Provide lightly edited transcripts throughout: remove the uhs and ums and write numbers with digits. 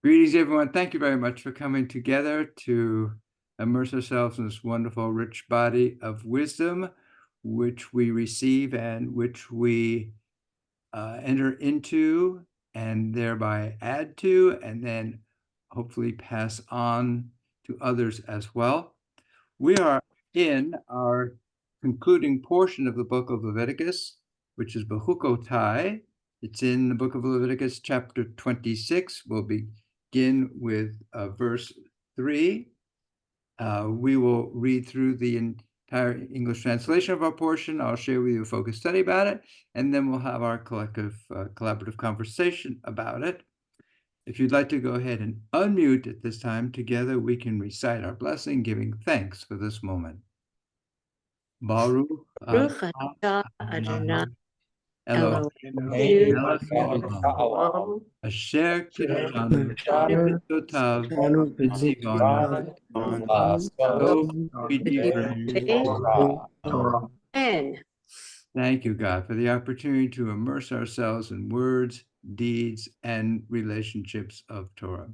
Greetings, everyone. Thank you very much for coming together to immerse ourselves in this wonderful, rich body of wisdom, which we receive and which we enter into and thereby add to, and then hopefully pass on to others as well. We are in our concluding portion of the book of Leviticus, which is Bechukotai. It's in the book of Leviticus, chapter 26. We'll begin with verse 3. We will read through the entire English translation of our portion. I'll share with you a focused study about it, and then we'll have our collaborative conversation about it. If you'd like to go ahead and unmute at this time, together we can recite our blessing, giving thanks for this moment. Baruch atah Adonai Eloheinu melech haolam, asher kiddushanu b'mitzvotav v'tzivanu l'asot b'divrei Torah. Thank you, God, for the opportunity to immerse ourselves in words, deeds, and relationships of Torah.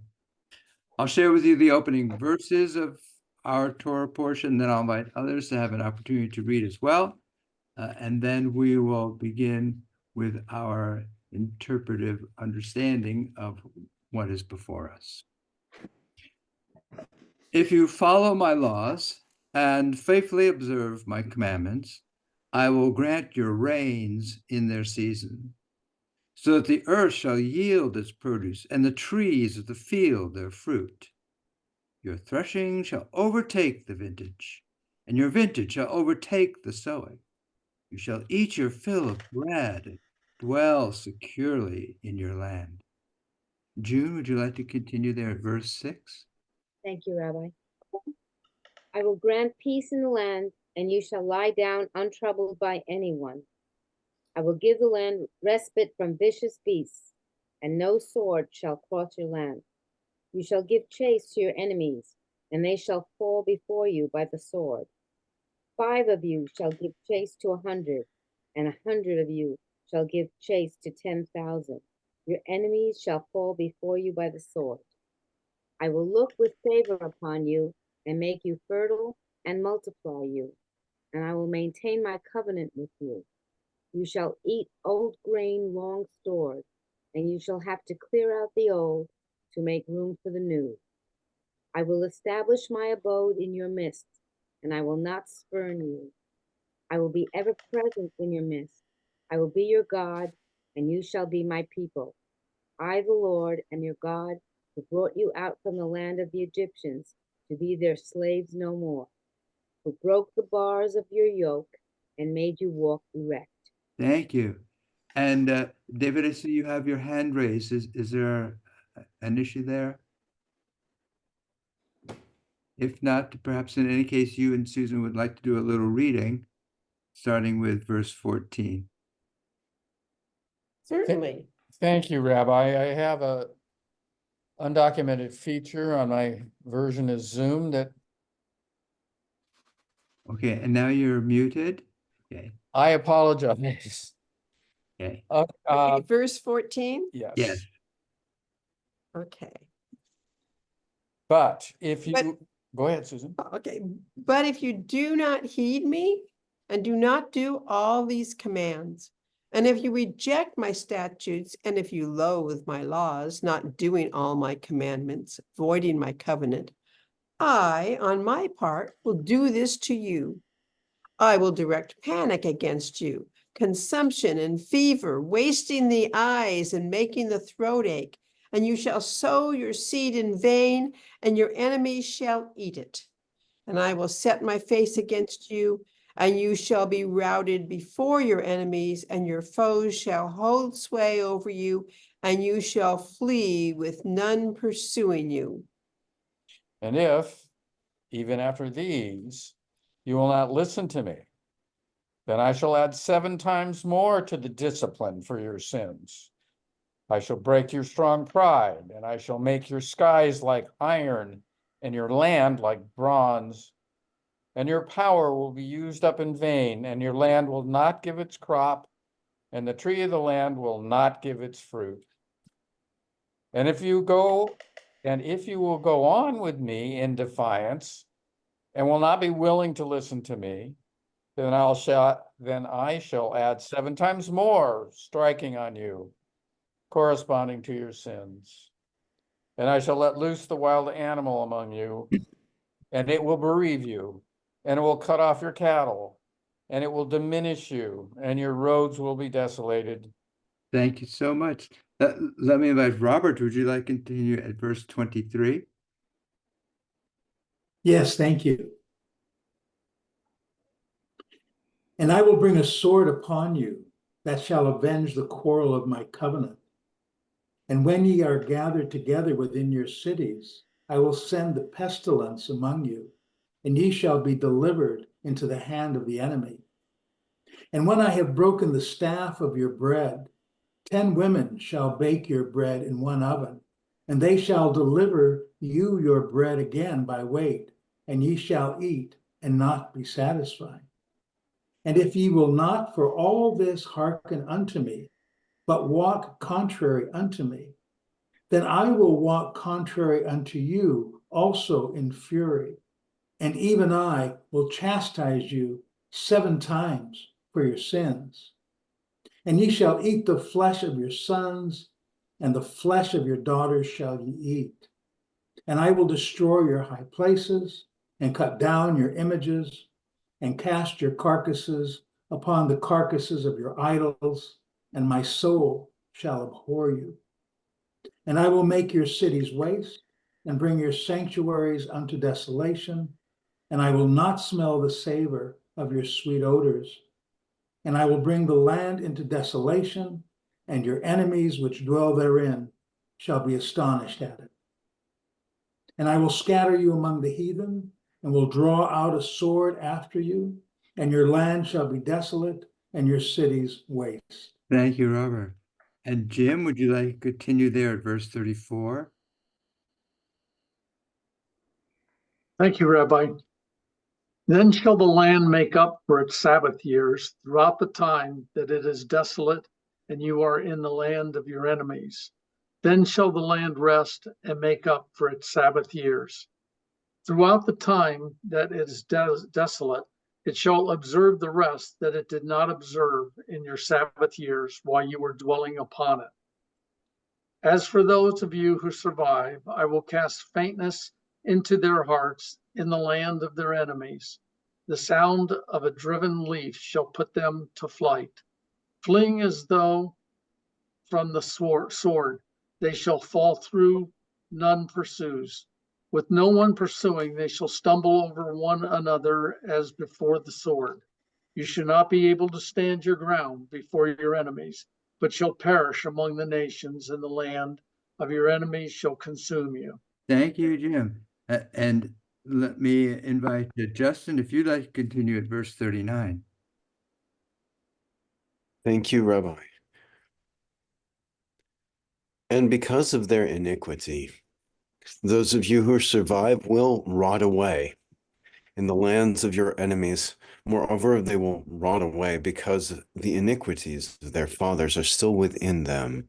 I'll share with you the opening verses of our Torah portion, then I'll invite others to have an opportunity to read as well. And then we will begin with our interpretive understanding of what is before us. If you follow my laws and faithfully observe my commandments, I will grant your rains in their season, so that the earth shall yield its produce, and the trees of the field their fruit. Your threshing shall overtake the vintage, and your vintage shall overtake the sowing. You shall eat your fill of bread and dwell securely in your land. June, would you like to continue there at verse 6? Thank you, Rabbi. I will grant peace in the land, and you shall lie down untroubled by anyone. I will give the land respite from vicious beasts, and no sword shall cross your land. You shall give chase to your enemies, and they shall fall before you by the sword. 5 of you shall give chase to 100, and 100 of you shall give chase to 10,000. Your enemies shall fall before you by the sword. I will look with favor upon you and make you fertile and multiply you, and I will maintain my covenant with you. You shall eat old grain long stored, and you shall have to clear out the old to make room for the new. I will establish my abode in your midst, and I will not spurn you. I will be ever present in your midst. I will be your God, and you shall be my people. I, the Lord, am your God, who brought you out from the land of the Egyptians to be their slaves no more, who broke the bars of your yoke and made you walk erect. Thank you. And David, I see you have your hand raised. Is there an issue there? If not, perhaps in any case, you and Susan would like to do a little reading, starting with verse 14. Certainly. Thank you, Rabbi. I have a undocumented feature on my version of Zoom that Okay, and now you're muted. Okay. I apologize. Okay. Okay, verse 14? Yes. Yes. Okay. But if you go ahead, Susan. Okay, but if you do not heed me and do not do all these commands, and if you reject my statutes, and if you loathe my laws, not doing all my commandments, voiding my covenant, I, on my part, will do this to you. I will direct panic against you, consumption and fever, wasting the eyes and making the throat ache, and you shall sow your seed in vain, and your enemies shall eat it. And I will set my face against you, and you shall be routed before your enemies, and your foes shall hold sway over you, and you shall flee with none pursuing you. And if, even after these, you will not listen to me, then I shall add 7 times more to the discipline for your sins. I shall break your strong pride, and I shall make your skies like iron and your land like bronze. And your power will be used up in vain, and your land will not give its crop, and the tree of the land will not give its fruit. And if you go And if you will go on with me in defiance and will not be willing to listen to me, then I shall add 7 times more striking on you, corresponding to your sins. And I shall let loose the wild animal among you, and it will bereave you, and it will cut off your cattle, and it will diminish you, and your roads will be desolated. Thank you so much. Let me invite Robert. Would you like to continue at verse 23? Yes, thank you. And I will bring a sword upon you that shall avenge the quarrel of my covenant. And when ye are gathered together within your cities, I will send the pestilence among you, and ye shall be delivered into the hand of the enemy. And when I have broken the staff of your bread, 10 women shall bake your bread in one oven, and they shall deliver you your bread again by weight, and ye shall eat and not be satisfied. And if ye will not for all this hearken unto me, but walk contrary unto me, then I will walk contrary unto you also in fury, and even I will chastise you 7 times for your sins. And ye shall eat the flesh of your sons, and the flesh of your daughters shall ye eat. And I will destroy your high places, and cut down your images, and cast your carcasses upon the carcasses of your idols, and my soul shall abhor you. And I will make your cities waste, and bring your sanctuaries unto desolation, and I will not smell the savor of your sweet odors. And I will bring the land into desolation, and your enemies which dwell therein shall be astonished at it. And I will scatter you among the heathen, and will draw out a sword after you, and your land shall be desolate, and your cities waste. Thank you, Robert. And Jim, would you like to continue there at verse 34? Thank you, Rabbi. Then shall the land make up for its Sabbath years throughout the time that it is desolate and you are in the land of your enemies. Then shall the land rest and make up for its Sabbath years. Throughout the time that it is desolate, it shall observe the rest that it did not observe in your Sabbath years while you were dwelling upon it. As for those of you who survive, I will cast faintness into their hearts in the land of their enemies. The sound of a driven leaf shall put them to flight. Fleeing as though from the sword, they shall fall through, none pursues. With no one pursuing, they shall stumble over one another as before the sword. You shall not be able to stand your ground before your enemies, but shall perish among the nations, and the land of your enemies shall consume you. Thank you, Jim. And let me invite Justin, if you'd like to continue at verse 39. Thank you, Rabbi. And because of their iniquity, those of you who survive will rot away in the lands of your enemies. Moreover, they will rot away because the iniquities of their fathers are still within them.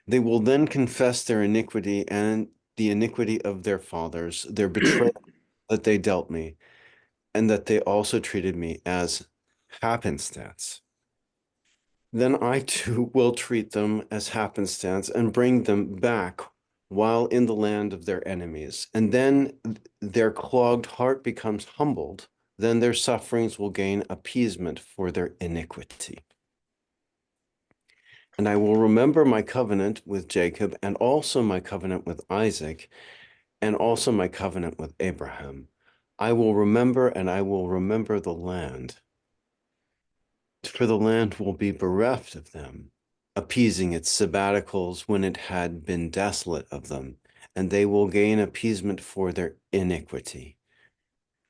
They will then confess their iniquity and the iniquity of their fathers, their betrayal that they dealt me, and that they also treated me as happenstance. Then I too will treat them as happenstance and bring them back while in the land of their enemies. And then their clogged heart becomes humbled. Then their sufferings will gain appeasement for their iniquity. And I will remember my covenant with Jacob, and also my covenant with Isaac, and also my covenant with Abraham. I will remember, and I will remember the land. For the land will be bereft of them, appeasing its sabbaticals when it had been desolate of them, and they will gain appeasement for their iniquity.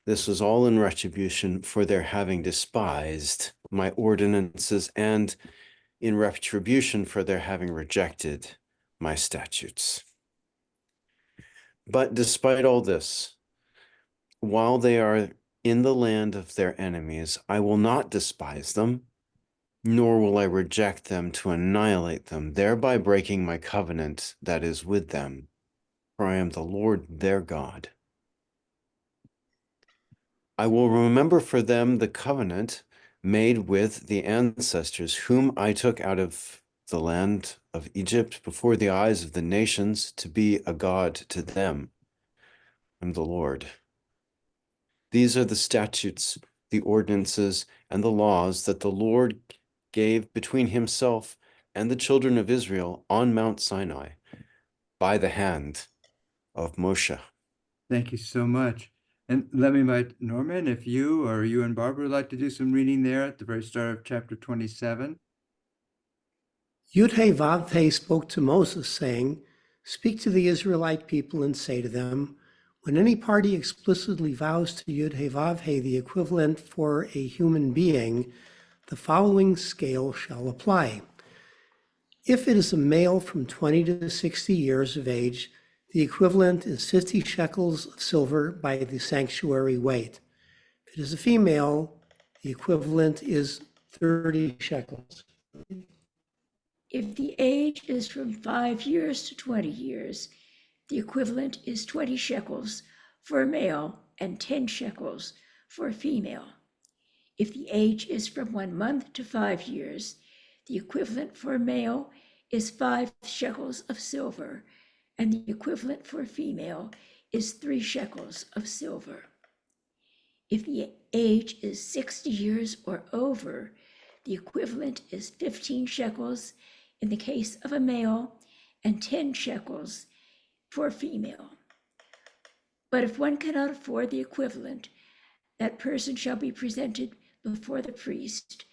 This was all in retribution for their having despised my ordinances, and in retribution for their having rejected my statutes. But despite all this, while they are in the land of their enemies, I will not despise them, nor will I reject them to annihilate them, thereby breaking my covenant that is with them, for I am the Lord their God. I will remember for them the covenant made with the ancestors whom I took out of the land of Egypt before the eyes of the nations to be a God to them. I am the Lord. These are the statutes, the ordinances, and the laws that the Lord gave between himself and the children of Israel on Mount Sinai by the hand of Moshe. Thank you so much. And let me invite Norman, if you or you and Barbara would like to do some reading there at the very start of chapter 27. Yud-Heh-Vav-Heh spoke to Moses, saying, "Speak to the Israelite people and say to them, when any party explicitly vows to Yud-Heh-Vav-Heh the equivalent for a human being, the following scale shall apply. If it is a male from 20 to 60 years of age, the equivalent is 50 shekels of silver by the sanctuary weight. If it is a female, the equivalent is 30 shekels. If the age is from 5 years to 20 years, the equivalent is 20 shekels for a male and 10 shekels for a female. If the age is from 1 month to 5 years, the equivalent for a male is 5 shekels of silver, and the equivalent for a female is 3 shekels of silver. If the age is 60 years or over, the equivalent is 15 shekels in the case of a male and 10 shekels for a female. But if one cannot afford the equivalent, that person shall be presented before the priest,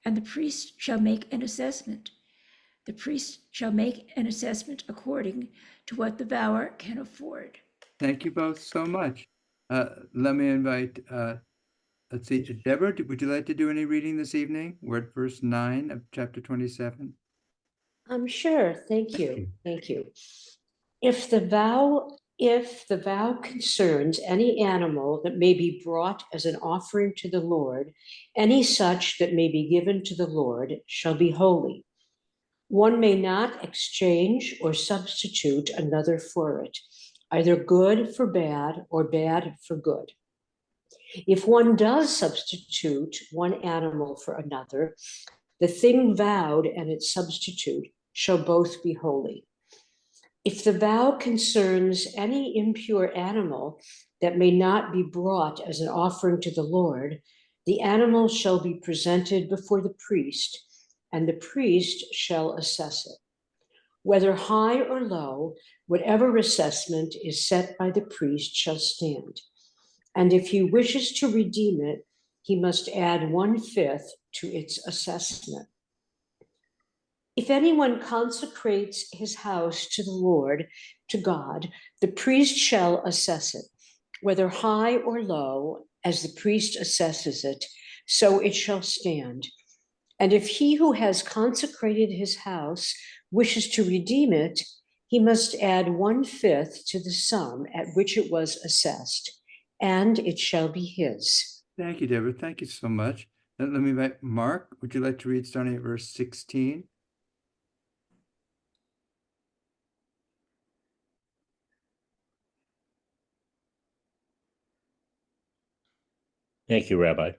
and the priest shall make an assessment. The priest shall make an assessment according to what the vower can afford. Thank you both so much. Let me invite, let's see, Deborah, would you like to do any reading this evening? We're at verse 9 of chapter 27. Sure. Thank you. Thank you. If the vow concerns any animal that may be brought as an offering to the Lord, any such that may be given to the Lord shall be holy. One may not exchange or substitute another for it, either good for bad or bad for good. If one does substitute one animal for another, the thing vowed and its substitute shall both be holy. If the vow concerns any impure animal that may not be brought as an offering to the Lord, the animal shall be presented before the priest, and the priest shall assess it. Whether high or low, whatever assessment is set by the priest shall stand. And if he wishes to redeem it, he must add 1/5 to its assessment. If anyone consecrates his house to the Lord, to God, the priest shall assess it, whether high or low, as the priest assesses it, so it shall stand. And if he who has consecrated his house wishes to redeem it, he must add 1/5 to the sum at which it was assessed, and it shall be his. Thank you, Deborah. Thank you so much. Let me invite Mark. Would you like to read starting at verse 16? Thank you, Rabbi.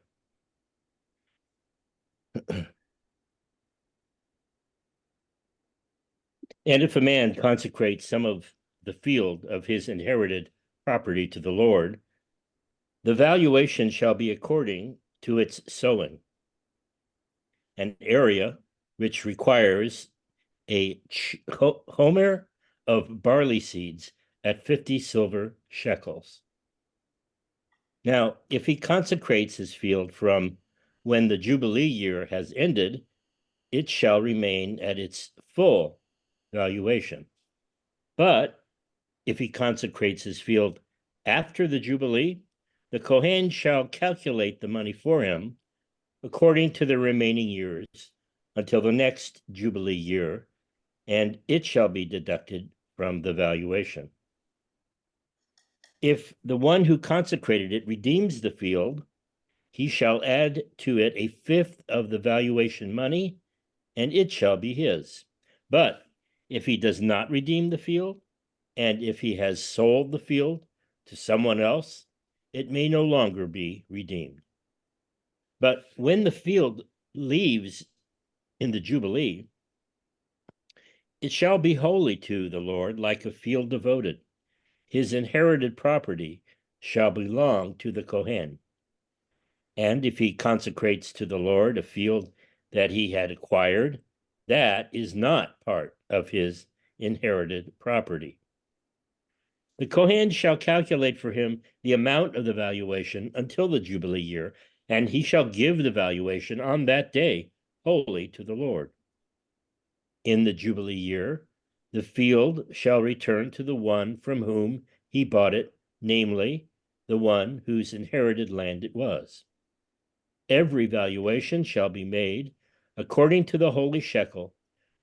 And if a man consecrates some of the field of his inherited property to the Lord, the valuation shall be according to its sowing. An area which requires a homer of barley seeds at 50 silver shekels. Now, if he consecrates his field from when the Jubilee year has ended, it shall remain at its full valuation. But if he consecrates his field after the Jubilee, the Kohen shall calculate the money for him according to the remaining years until the next Jubilee year, and it shall be deducted from the valuation. If the one who consecrated it redeems the field, he shall add to it a fifth of the valuation money, and it shall be his. But if he does not redeem the field, and if he has sold the field to someone else, it may no longer be redeemed. But when the field leaves in the Jubilee, it shall be holy to the Lord, like a field devoted. His inherited property shall belong to the Kohen. And if he consecrates to the Lord a field that he had acquired, that is not part of his inherited property. The Kohen shall calculate for him the amount of the valuation until the Jubilee year, and he shall give the valuation on that day wholly to the Lord. In the Jubilee year, the field shall return to the one from whom he bought it, namely, the one whose inherited land it was. Every valuation shall be made according to the holy shekel,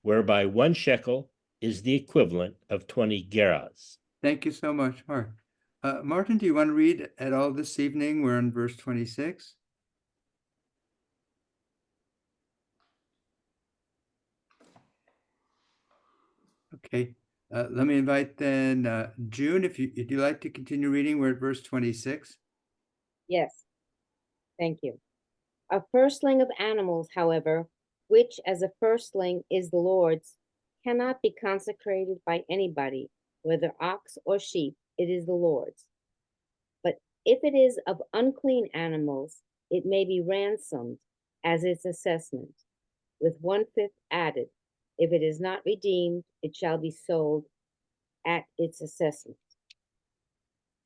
whereby 1 shekel is the equivalent of 20 gerahs. Thank you so much, Mark. Martin, do you want to read at all this evening? We're in verse 26. Okay, let me invite then June, if you'd like to continue reading, we're at verse 26. Yes, thank you. A firstling of animals, however, which as a firstling is the Lord's, cannot be consecrated by anybody, whether ox or sheep, it is the Lord's. But if it is of unclean animals, it may be ransomed as its assessment, with 1/5 added. If it is not redeemed, it shall be sold at its assessment.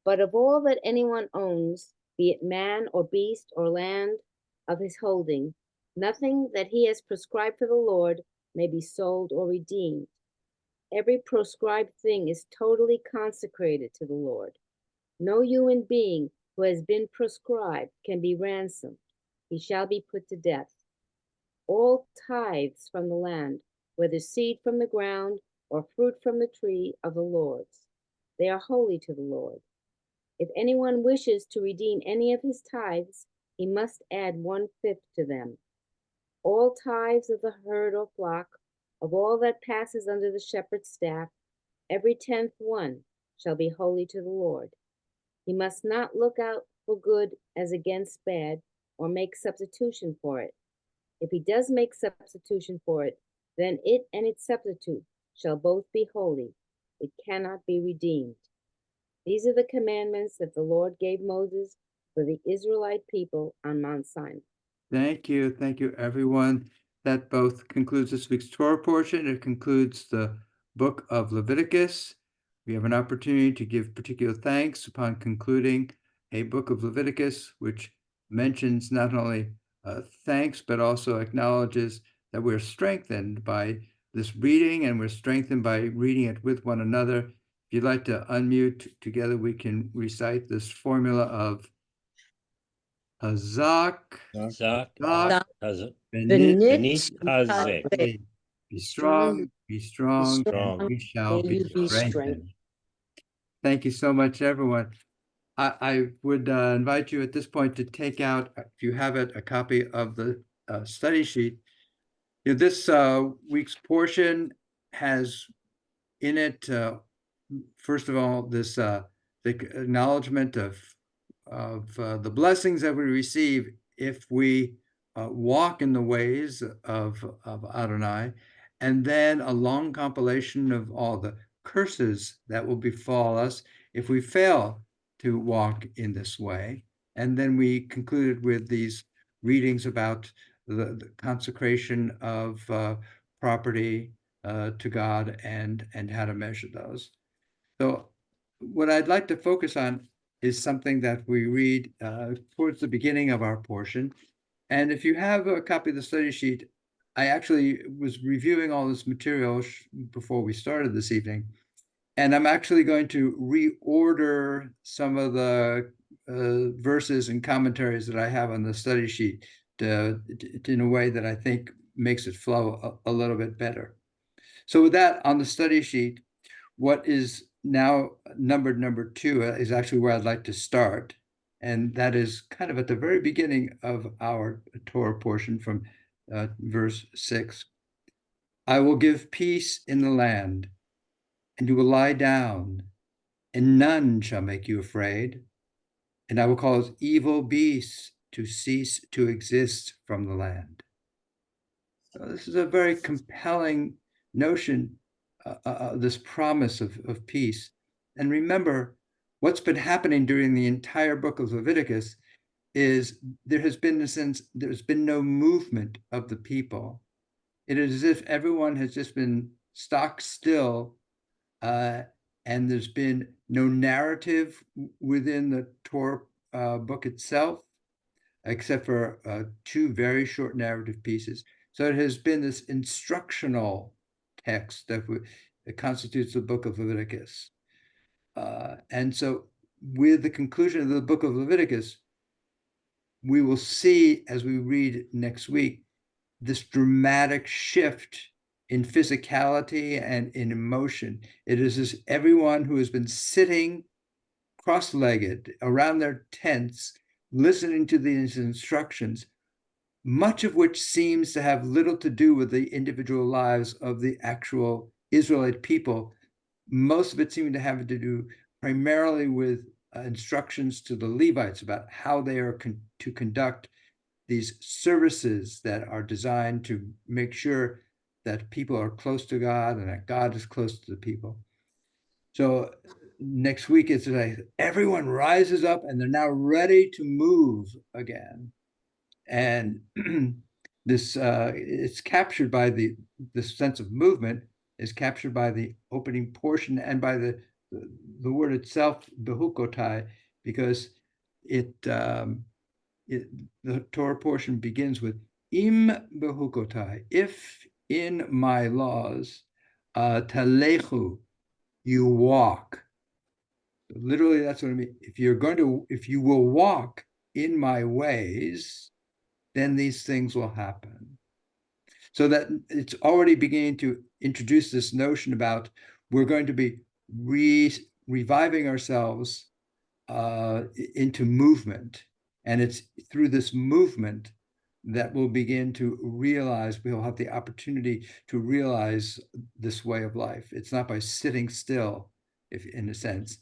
But of all that anyone owns, be it man or beast or land of his holding, nothing that he has prescribed for the Lord may be sold or redeemed. Every proscribed thing is totally consecrated to the Lord. No human being who has been proscribed can be ransomed. He shall be put to death. All tithes from the land, whether seed from the ground or fruit from the tree, are the Lord's. They are holy to the Lord. If anyone wishes to redeem any of his tithes, he must add 1/5 to them. All tithes of the herd or flock, of all that passes under the shepherd's staff, every 10th one shall be holy to the Lord. He must not look out for good as against bad, or make substitution for it. If he does make substitution for it, then it and its substitute shall both be holy. It cannot be redeemed. These are the commandments that the Lord gave Moses for the Israelite people on Mount Sinai. Thank you, everyone. That both concludes this week's Torah portion. It concludes the book of Leviticus. We have an opportunity to give particular thanks upon concluding a book of Leviticus, which mentions not only thanks, but also acknowledges that we're strengthened by this reading, and we're strengthened by reading it with one another. If you'd like to unmute together, we can recite this formula of Hazak, Zak, Hazak, Hazak, Benit, Benit Hazek. be strong, Be strong, and we shall may be you be strengthened. Thank you so much, everyone. I would invite you at this point to take out, if you have it, a copy of the study sheet. This week's portion has in it, first of all, this the acknowledgement of the blessings that we receive if we walk in the ways of Adonai, and then a long compilation of all the curses that will befall us if we fail to walk in this way. And then we concluded with these readings about the consecration of property to God and how to measure those. So what I'd like to focus on is something that we read towards the beginning of our portion. And if you have a copy of the study sheet, I actually was reviewing all this material before we started this evening. And I'm actually going to reorder some of the verses and commentaries that I have on the study sheet in a way that I think makes it flow a little bit better. So with that, on the study sheet, what is now numbered number 2 is actually where I'd like to start. And that is kind of at the very beginning of our Torah portion from verse 6. I will give peace in the land, and you will lie down, and none shall make you afraid. And I will cause evil beasts to cease to exist from the land. So this is a very compelling notion, this promise of peace. And remember, what's been happening during the entire book of Leviticus is there's been no movement of the people. It is as if everyone has just been stock still, and there's been no narrative within the Torah book itself, except for two very short narrative pieces. So it has been this instructional text that constitutes the book of Leviticus. And so with the conclusion of the book of Leviticus, we will see, as we read next week, this dramatic shift in physicality and in emotion. It is as everyone who has been sitting cross-legged around their tents, listening to these instructions, much of which seems to have little to do with the individual lives of the actual Israelite people. Most of it seemed to have to do primarily with instructions to the Levites about how they are to conduct these services that are designed to make sure that people are close to God and that God is close to the people. So next week it's like everyone rises up and they're now ready to move again. And this it's captured by the sense of movement is captured by the opening portion and by the word itself, Bechukotai, because the Torah portion begins with im Bechukotai, if in my laws, talechu, you walk. Literally, that's what I mean. If you will walk in my ways, then these things will happen. So that it's already beginning to introduce this notion about we're going to be reviving ourselves into movement. And it's through this movement that we'll begin to realize, we'll have the opportunity to realize this way of life. It's not by sitting still, if in a sense,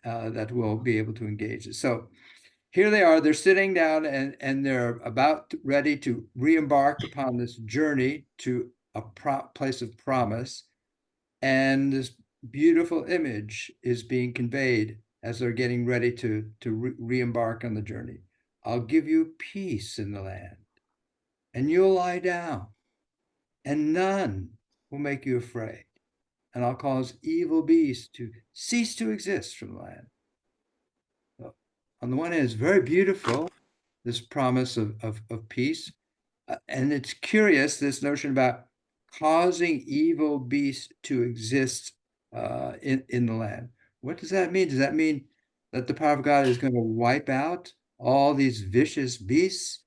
that we'll be able to engage. So here they are, they're sitting down and they're about ready to re-embark upon this journey to a place of promise. And this beautiful image is being conveyed as they're getting ready to re-embark on the journey. I'll give you peace in the land, and you'll lie down, and none will make you afraid. And I'll cause evil beasts to cease to exist from the land. So, on the one hand, it's very beautiful, this promise of peace. And it's curious, this notion about causing evil beasts to exist in the land. What does that mean? Does that mean that the power of God is going to wipe out all these vicious beasts?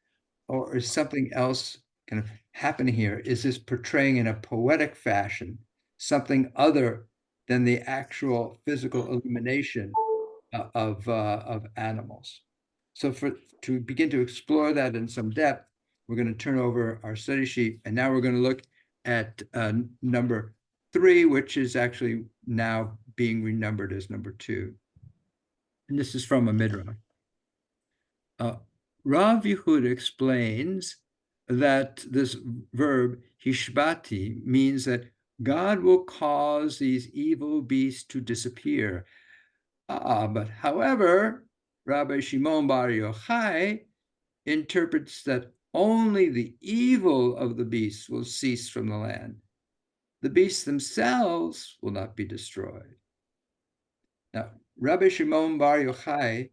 Or is something else kind of happening here? Is this portraying in a poetic fashion something other than the actual physical elimination of animals? So to begin to explore that in some depth, we're going to turn over our study sheet, and now we're going to look at number 3, which is actually now being renumbered as number 2. And this is from a midrash. Rav Yehud explains that this verb hishbati means that God will cause these evil beasts to disappear. But however, Rabbi Shimon Bar Yochai interprets that only the evil of the beasts will cease from the land. The beasts themselves will not be destroyed. Now, Rabbi Shimon Bar Yochai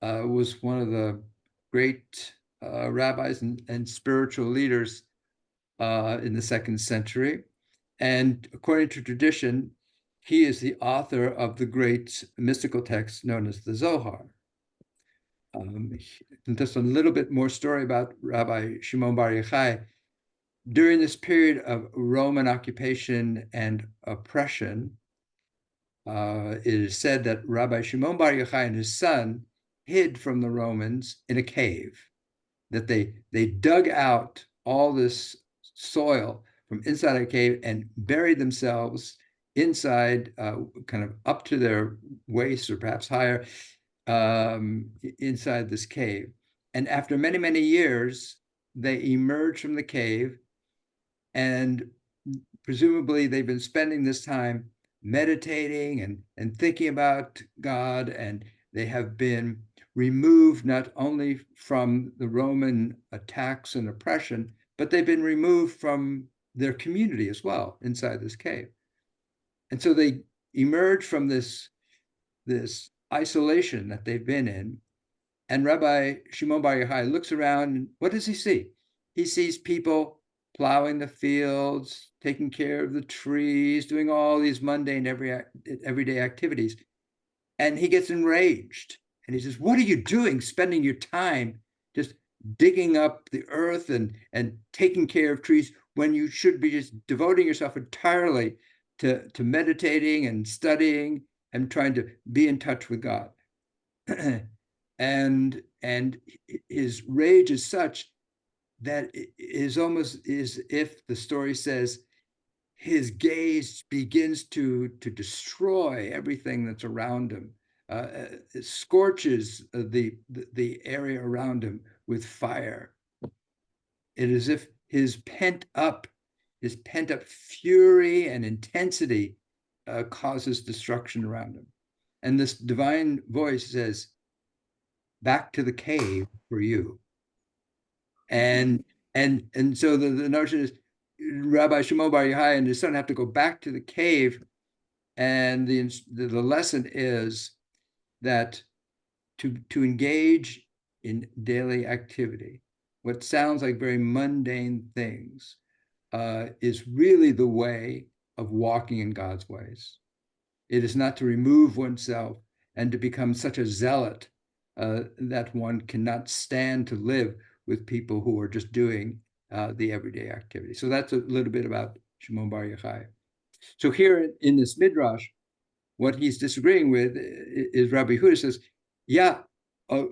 was one of the great rabbis and spiritual leaders in the 2nd century. And according to tradition, he is the author of the great mystical text known as the Zohar. Just a little bit more story about Rabbi Shimon Bar Yochai. During this period of Roman occupation and oppression, it is said that Rabbi Shimon Bar Yochai and his son hid from the Romans in a cave, that they dug out all this soil from inside a cave and buried themselves inside, kind of up to their waist or perhaps higher, inside this cave. And after many, many years, they emerged from the cave, and presumably they've been spending this time meditating and thinking about God, and they have been removed not only from the Roman attacks and oppression, but they've been removed from their community as well inside this cave. And so they emerge from this isolation that they've been in. And Rabbi Shimon Bar Yochai looks around, and what does he see? He sees people plowing the fields, taking care of the trees, doing all these mundane everyday activities. And he gets enraged. And he says, what are you doing, spending your time just digging up the earth and taking care of trees, when you should be just devoting yourself entirely to meditating and studying and trying to be in touch with God? and his rage is such that it is almost as if the story says his gaze begins to destroy everything that's around him. It scorches the area around him with fire. It is as if his pent up fury and intensity causes destruction around him. And this divine voice says, back to the cave for you. And so the notion is Rabbi Shimon Bar Yochai and his son have to go back to the cave, and the lesson is that to engage in daily activity, what sounds like very mundane things, is really the way of walking in God's ways. It is not to remove oneself and to become such a zealot that one cannot stand to live with people who are just doing the everyday activity. So that's a little bit about Shimon Bar Yochai. So here in this midrash, what he's disagreeing with is Rabbi Yehuda says, yeah,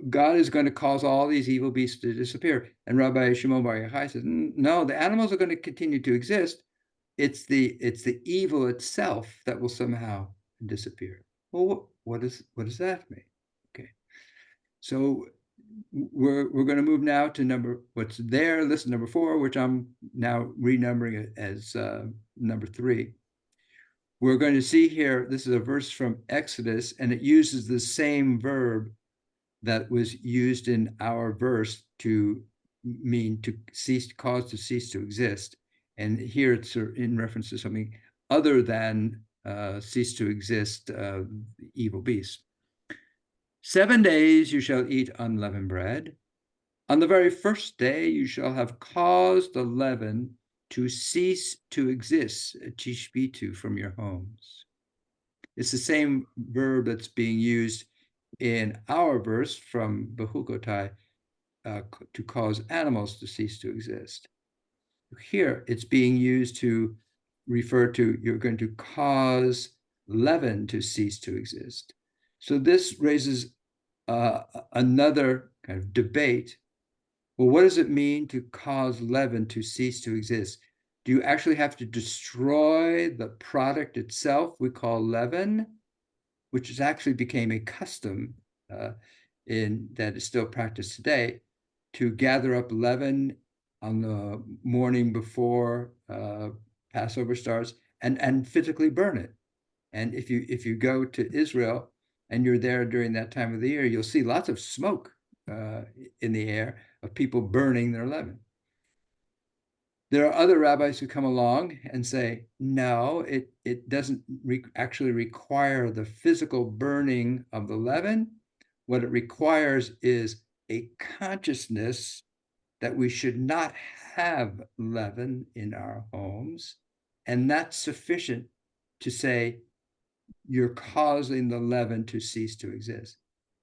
God is going to cause all these evil beasts to disappear. And Rabbi Shimon Bar Yochai says, no, the animals are going to continue to exist. It's the evil itself that will somehow disappear. Well, what does that mean? Okay, so we're going to move now to what's there, list number 4, which I'm now renumbering it as number 3. We're going to see here, this is a verse from Exodus, and it uses the same verb that was used in our verse to mean to cease, cause to cease to exist. And here it's in reference to something other than cease to exist, evil beasts. 7 days you shall eat unleavened bread. On the very first day you shall have caused the leaven to cease to exist, tishbitu, from your homes. It's the same verb that's being used in our verse from Bechukotai, to cause animals to cease to exist. Here it's being used to refer to, you're going to cause leaven to cease to exist. So this raises another kind of debate. Well, what does it mean to cause leaven to cease to exist? Do you actually have to destroy the product itself we call leaven, which is actually became a custom that is still practiced today, to gather up leaven on the morning before Passover starts and physically burn it? And if you go to Israel and you're there during that time of the year, you'll see lots of smoke in the air of people burning their leaven. There are other rabbis who come along and say, no, it doesn't actually require the physical burning of the leaven. What it requires is a consciousness that we should not have leaven in our homes. And that's sufficient to say, you're causing the leaven to cease to exist.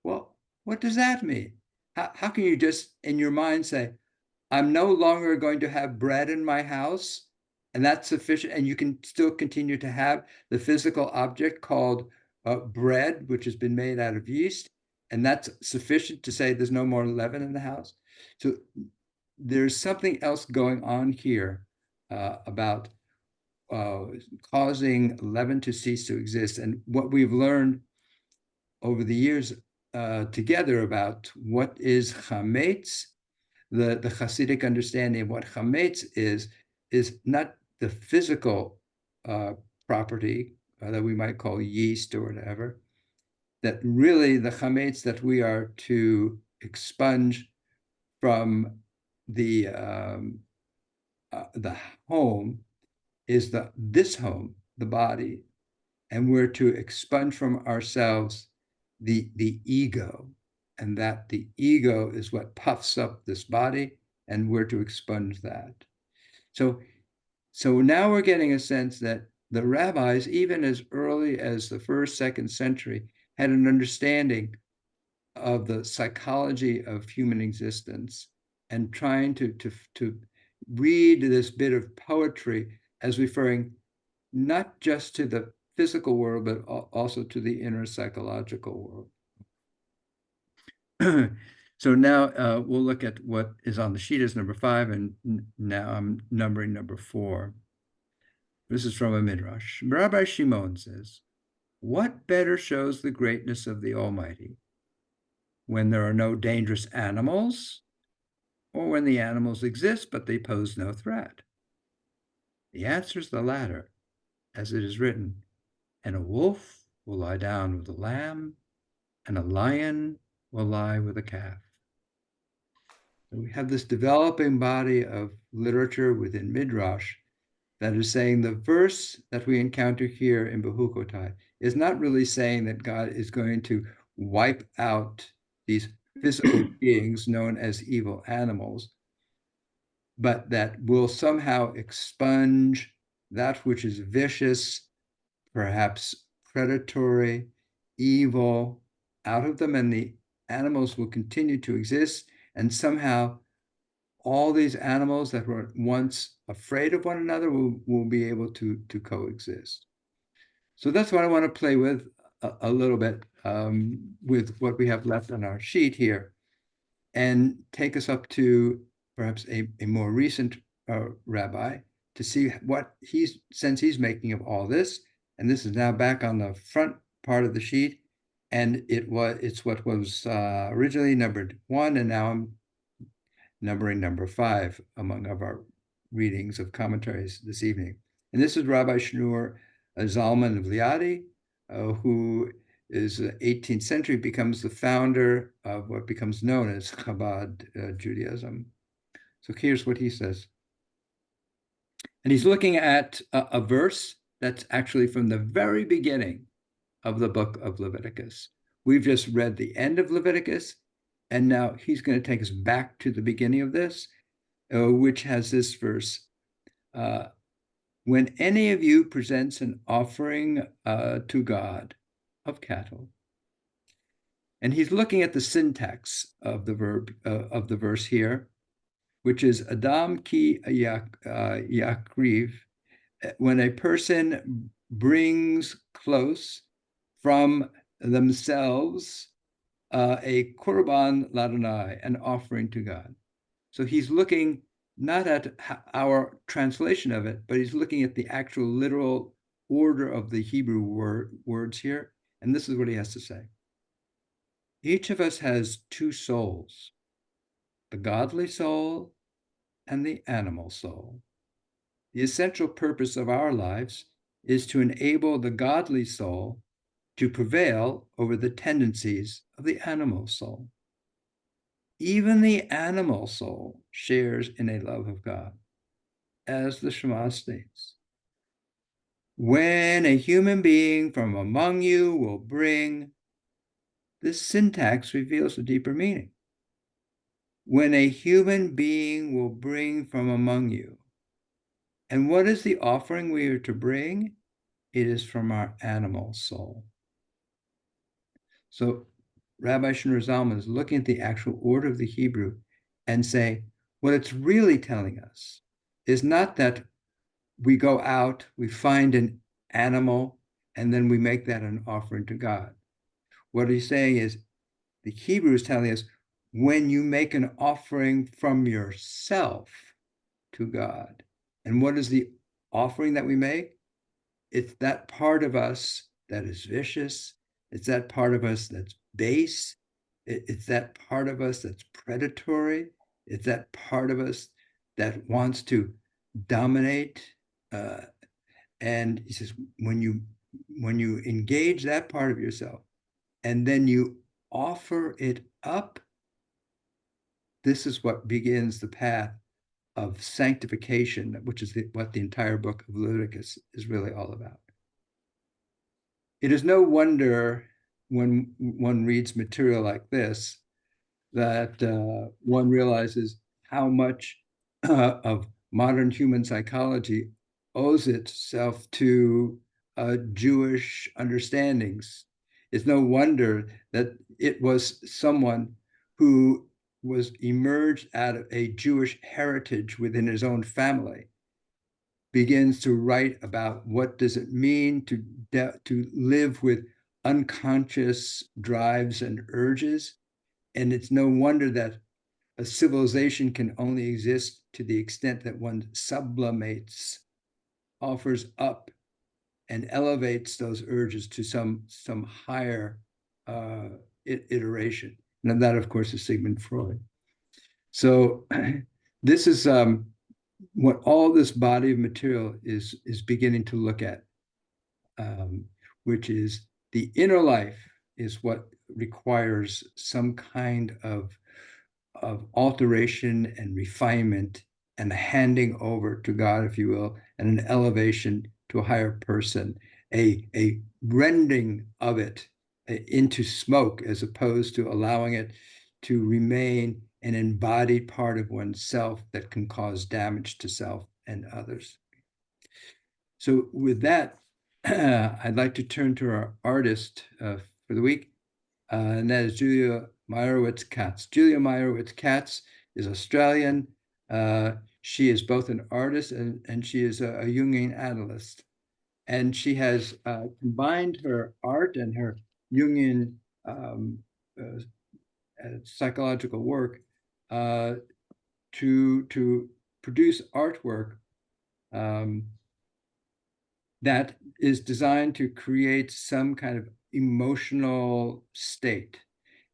Well, what does that mean? How can you just in your mind say, I'm no longer going to have bread in my house, and that's sufficient, and you can still continue to have the physical object called bread, which has been made out of yeast, and that's sufficient to say there's no more leaven in the house. So there's something else going on here about causing leaven to cease to exist. And what we've learned over the years together about what is chametz, the Hasidic understanding of what chametz is not the physical property that we might call yeast or whatever, that really the chametz that we are to expunge from the home is this home, the body, and we're to expunge from ourselves the ego, and that the ego is what puffs up this body, and we're to expunge that. So now we're getting a sense that the rabbis, even as early as the 1st, 2nd century, had an understanding of the psychology of human existence, and trying to read this bit of poetry as referring not just to the physical world, but also to the inner psychological world. So now we'll look at what is on the sheet as number 5, and now I'm numbering number 4. This is from a midrash. Rabbi Shimon says, "What better shows the greatness of the Almighty? When there are no dangerous animals, or when the animals exist but they pose no threat?" The answer is the latter, as it is written, "And a wolf will lie down with a lamb, and a lion will lie with a calf." And we have this developing body of literature within Midrash that is saying the verse that we encounter here in Bechukotai is not really saying that God is going to wipe out these physical beings known as evil animals, but that will somehow expunge that which is vicious, perhaps predatory, evil, out of them, and the animals will continue to exist, and somehow all these animals that were once afraid of one another will be able to coexist. So that's what I want to play with a little bit with what we have left on our sheet here, and take us up to perhaps a more recent rabbi to see what sense he's making of all this. And this is now back on the front part of the sheet, and it's what was originally numbered 1, and now I'm numbering number 5 among our readings of commentaries this evening. And this is Rabbi Shneur Zalman of Liadi, who is 18th century, becomes the founder of what becomes known as Chabad Judaism. So here's what he says. And he's looking at a verse that's actually from the very beginning of the book of Leviticus. We've just read the end of Leviticus, and now he's going to take us back to the beginning of this, which has this verse. When any of you presents an offering to God of cattle, and he's looking at the syntax of the verb of the verse here, which is Adam ki yakriv, when a person brings close from themselves a korban ladonai, an offering to God. So he's looking not at our translation of it, but he's looking at the actual literal order of the Hebrew words here. And this is what he has to say. Each of us has 2 souls, the godly soul and the animal soul. The essential purpose of our lives is to enable the godly soul to prevail over the tendencies of the animal soul. Even the animal soul shares in a love of God, as the Shema states. When a human being from among you will bring, this syntax reveals a deeper meaning. When a human being will bring from among you. And what is the offering we are to bring? It is from our animal soul. So Rabbi Shneur Zalman is looking at the actual order of the Hebrew and saying, what it's really telling us is not that we go out, we find an animal, and then we make that an offering to God. What he's saying is the Hebrew is telling us, when you make an offering from yourself to God. And what is the offering that we make? It's that part of us that is vicious. It's that part of us that's base. It's that part of us that's predatory. It's that part of us that wants to dominate. And he says, when you engage that part of yourself and then you offer it up, this is what begins the path of sanctification, which is what the entire book of Leviticus is really all about. It is no wonder when one reads material like this that one realizes how much of modern human psychology owes itself to Jewish understandings. It's no wonder that it was someone who was emerged out of a Jewish heritage within his own family begins to write about what does it mean to live with unconscious drives and urges. And it's no wonder that a civilization can only exist to the extent that one sublimates, offers up, and elevates those urges to some higher iteration. And that, of course, is Sigmund Freud. So this is what all this body of material is beginning to look at, which is the inner life is what requires some kind of alteration and refinement and handing over to God, if you will, and an elevation to a higher person, a rending of it into smoke, as opposed to allowing it to remain an embodied part of oneself that can cause damage to self and others. So with that, I'd like to turn to our artist for the week, and that is Julia Meyerowitz-Katz. Julia Meyerowitz-Katz is Australian. She is both an artist and she is a Jungian analyst. And she has combined her art and her Jungian psychological work to produce artwork that is designed to create some kind of emotional state.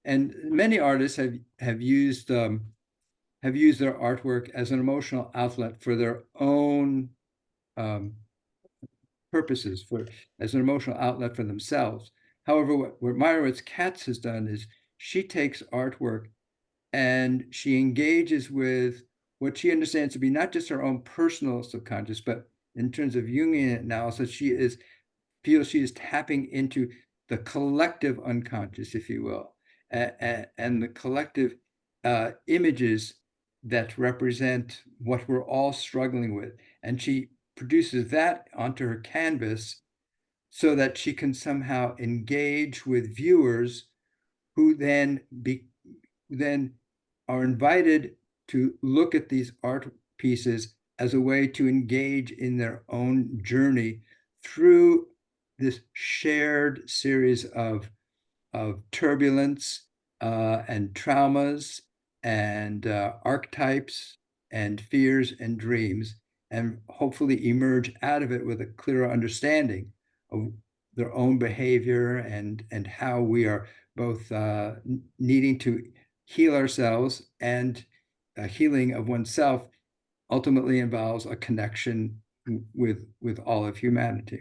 And many artists have used their artwork as an emotional outlet for their own purposes, as an emotional outlet for themselves. However, what Meyerowitz-Katz has done is she takes artwork and she engages with what she understands to be not just her own personal subconscious, but in terms of Jungian analysis, she feels she is tapping into the collective unconscious, if you will, and the collective images that represent what we're all struggling with. And she produces that onto her canvas so that she can somehow engage with viewers who then are invited to look at these art pieces as a way to engage in their own journey through this shared series of turbulence and traumas and archetypes and fears and dreams, and hopefully emerge out of it with a clearer understanding of their own behavior and how we are both needing to heal ourselves, and healing of oneself ultimately involves a connection with all of humanity.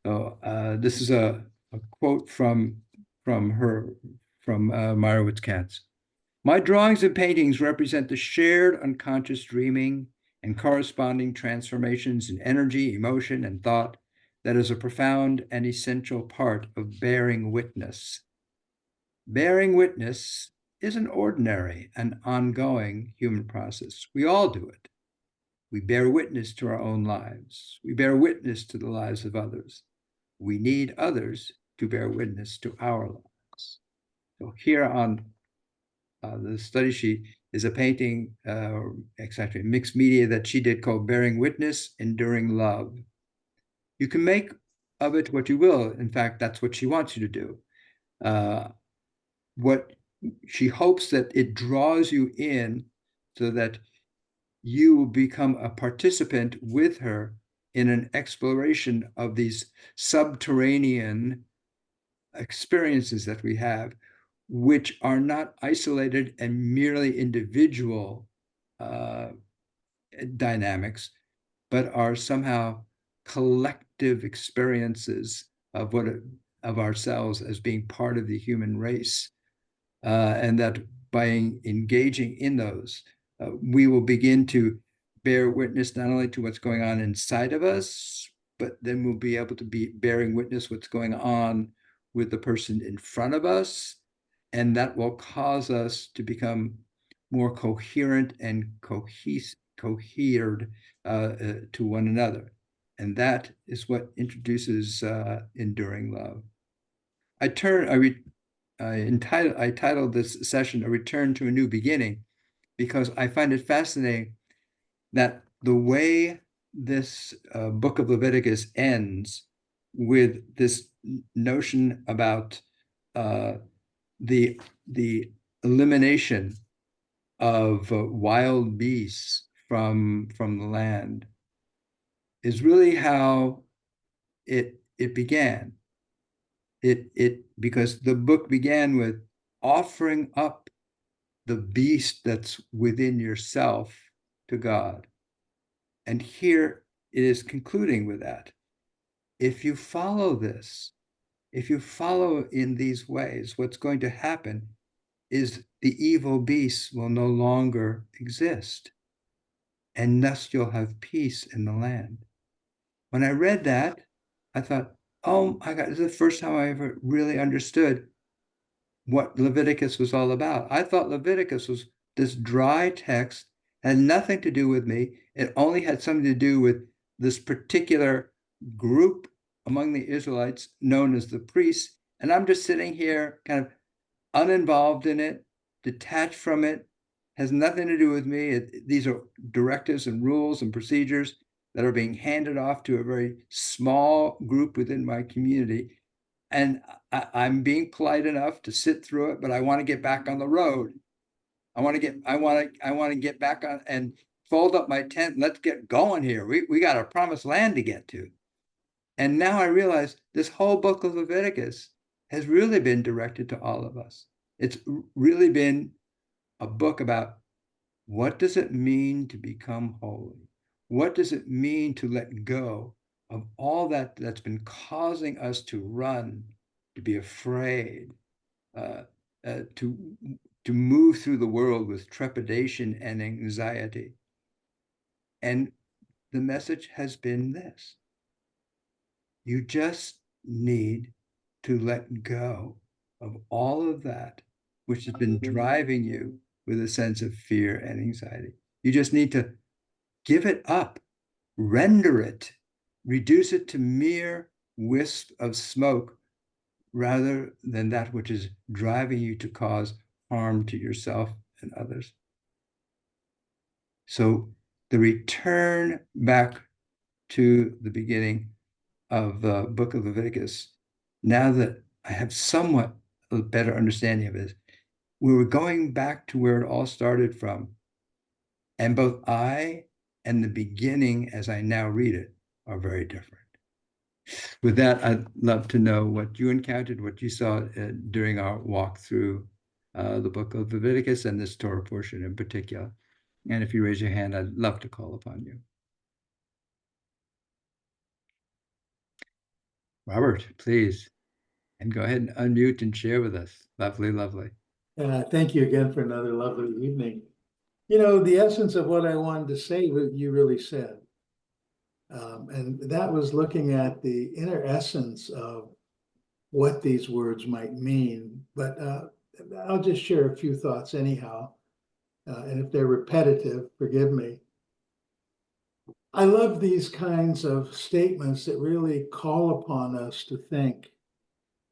So this is a quote from Meyerowitz-Katz. My drawings and paintings represent the shared unconscious dreaming and corresponding transformations in energy, emotion, and thought that is a profound and essential part of bearing witness. Bearing witness is an ordinary and ongoing human process. We all do it. We bear witness to our own lives. We bear witness to the lives of others. We need others to bear witness to our lives. So here on the study sheet is a painting, exactly, mixed media that she did called Bearing Witness, Enduring Love. You can make of it what you will. In fact, that's what she wants you to do. what she hopes that it draws you in so that you will become a participant with her in an exploration of these subterranean experiences that we have, which are not isolated and merely individual dynamics, but are somehow collective experiences of of ourselves as being part of the human race, and that by engaging in those, we will begin to bear witness not only to what's going on inside of us, but then we'll be able to be bearing witness what's going on with the person in front of us, and that will cause us to more coherent and cohered to one another. And that is what introduces enduring love. I titled this session "A Return to a New Beginning" because I find it fascinating that the way this book of Leviticus ends with this notion about the elimination of wild beasts from the land is really how it began. Because the book began with offering up the beast that's within yourself to God. And here it is concluding with that. If you follow this, if you follow in these ways, what's going to happen is the evil beasts will no longer exist. And thus you'll have peace in the land. When I read that, I thought, oh my God, this is the first time I ever really understood what Leviticus was all about. I thought Leviticus was this dry text, had nothing to do with me. It only had something to do with this particular group among the Israelites known as the priests. And I'm just sitting here kind of uninvolved in it, detached from it, has nothing to do with me. These are directives and rules and procedures that are being handed off to a very small group within my community. And I'm being polite enough to sit through it, but I want to get back on the road. I want to get back on and fold up my tent. Let's get going here. We got a promised land to get to. And now I realize this whole book of Leviticus has really been directed to all of us. It's really been a book about what does it mean to become holy? What does it mean to let go of all that's been causing us to run, to be afraid, to move through the world with trepidation and anxiety? And the message has been this: you just need to let go of all of that which has been driving you with a sense of fear and anxiety. You just need to give it up, render it, reduce it to mere wisp of smoke rather than that which is driving you to cause harm to yourself and others. So the return back to the beginning of the book of Leviticus, now that I have somewhat a better understanding of it, we were going back to where it all started from. And both I and the beginning, as I now read it, are very different. With that, I'd love to know what you encountered, what you saw during our walk through the book of Leviticus and this Torah portion in particular. And if you raise your hand, I'd love to call upon you. Robert, please. And go ahead and unmute and share with us. Lovely, lovely. Thank you again for another lovely evening. You know, the essence of what I wanted to say, you really said. And that was looking at the inner essence of what these words might mean. But I'll just share a few thoughts anyhow. And if they're repetitive, forgive me. I love these kinds of statements that really call upon us to think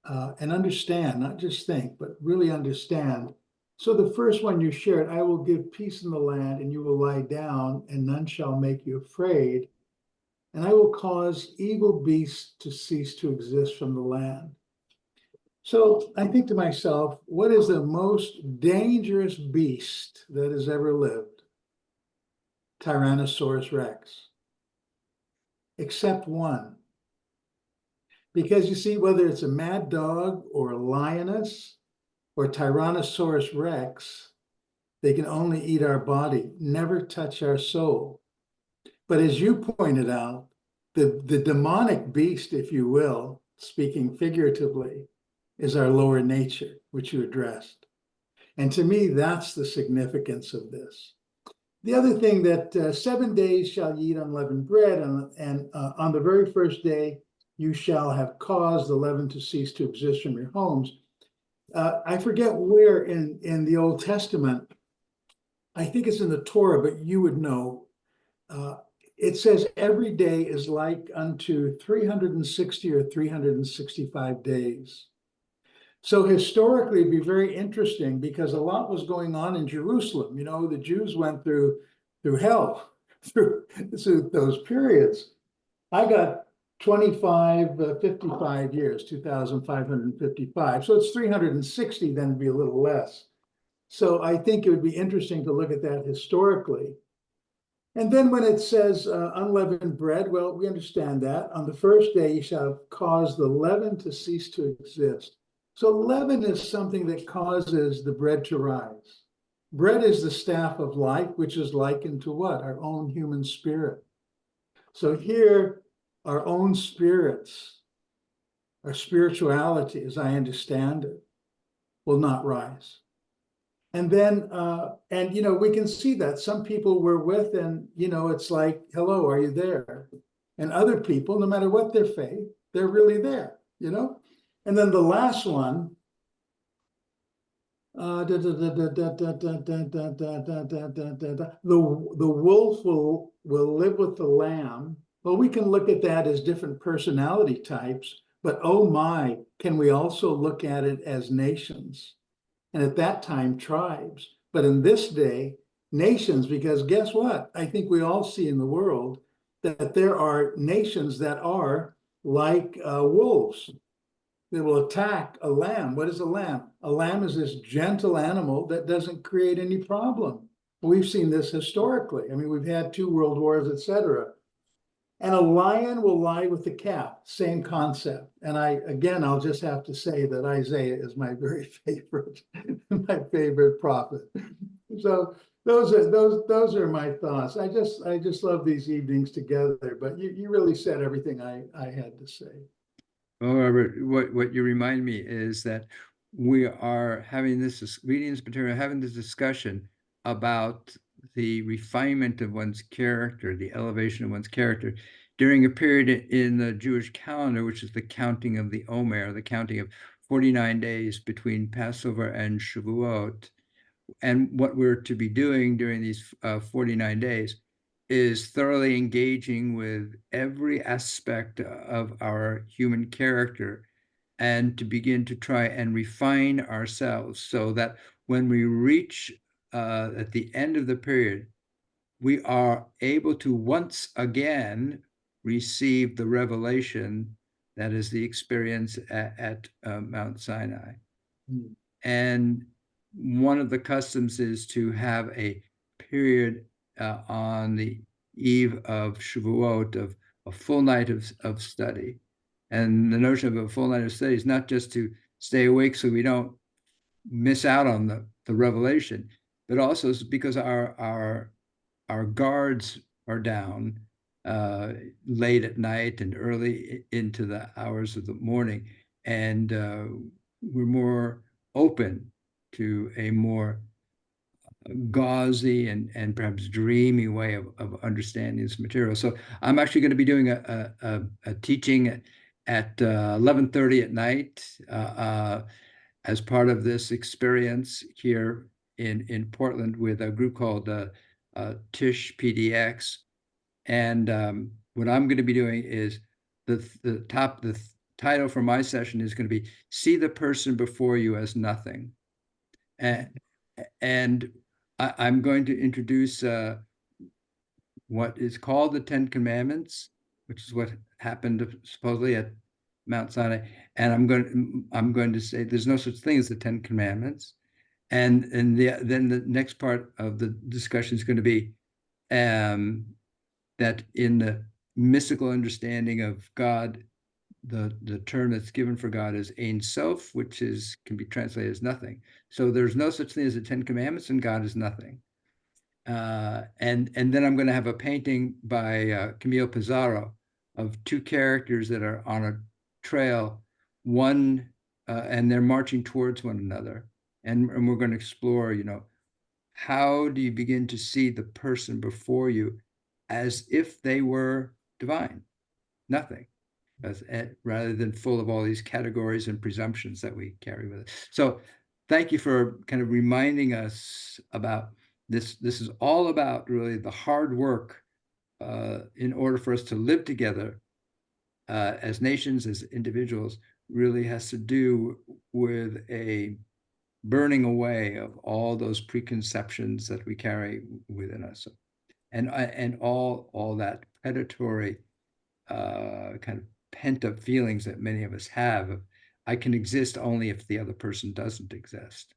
and understand, not just think, but really understand. So the first one you shared, I will give peace in the land and you will lie down and none shall make you afraid. And I will cause evil beasts to cease to exist from the land. So I think to myself, what is the most dangerous beast that has ever lived? Tyrannosaurus Rex. Except one. Because you see, whether it's a mad dog or a lioness or Tyrannosaurus Rex, they can only eat our body, never touch our soul. But as you pointed out, the demonic beast, if you will, speaking figuratively, is our lower nature, which you addressed. And to me, that's the significance of this. The other thing that 7 days shall ye eat unleavened bread, and on the very first day you shall have caused the leaven to cease to exist from your homes. I forget where in the Old Testament, I think it's in the Torah, but you would know. It says every day is like unto 360 or 365 days. So historically, it'd be very interesting because a lot was going on in Jerusalem. You know, the Jews went through hell through those periods. I got 55 years, 2,555. So it's 360, then it'd be a little less. So I think it would be interesting to look at that historically. And then when it says unleavened bread, well, we understand that. On the first day, you shall cause the leaven to cease to exist. So leaven is something that causes the bread to rise. Bread is the staff of life, which is likened to what? Our own human spirit. So here, our own spirits, our spirituality, as I understand it, will not rise. And then, and, you know, we can see that some people we're with and, you know, it's like, hello, are you there? And other people, no matter what their faith, they're really there, you know? And then the last one, the wolf will live with the lamb. Well, we can look at that as different personality types, but oh my, can we also look at it as nations? And at that time, tribes. But in this day, nations, because guess what? I think we all see in the world that there are nations that are like wolves. They will attack a lamb. What is a lamb? A lamb is this gentle animal that doesn't create any problem. We've seen this historically. I mean, we've had 2 world wars, etc. And a lion will lie with the calf, same concept. And I'll just have to say that Isaiah is my very favorite, my favorite prophet. So those are my thoughts. I just love these evenings together. But you really said everything I had to say. Well, Robert, what you remind me is that we are having this reading this material, having this discussion about the refinement of one's character, the elevation of one's character during a period in the Jewish calendar, which is the counting of the Omer, the counting of 49 days between Passover and Shavuot. And what we're to be doing during these 49 days is thoroughly engaging with every aspect of our human character and to begin to try and refine ourselves so that when we reach at the end of the period, we are able to once again receive the revelation that is the experience at Mount Sinai. Mm. And one of the customs is to have a period on the eve of Shavuot of a full night of study. And the notion of a full night of study is not just to stay awake so we don't miss out on the revelation, but also because our guards are down late at night and early into the hours of the morning, and we're more open to a more gauzy and perhaps dreamy way of understanding this material. So I'm actually going to be doing a teaching at 11:30 at night as part of this experience here in Portland with a group called Tish PDX. And what I'm going to be doing is the title for my session is going to be "See the person before you as nothing," and I'm going to introduce what is called the Ten Commandments, which is what happened supposedly at Mount Sinai, and I'm going to say there's no such thing as the Ten Commandments, and then the next part of the discussion is going to be that in the mystical understanding of God, the term that's given for God is Ein Sof, which can be translated as nothing. So there's no such thing as the Ten Commandments, and God is nothing. And then I'm going to have a painting by Camille Pizarro of two characters that are on a trail, and they're marching towards one another. And we're going to explore, how do you begin to see the person before you as if they were divine, nothing, rather than full of all these categories and presumptions that we carry with us. So thank you for kind of reminding us about this. This is all about really the hard work in order for us to live together as nations, as individuals, really has to do with a burning away of all those preconceptions that we carry within us, and all that predatory kind of pent up feelings that many of us have of, I can exist only if the other person doesn't exist.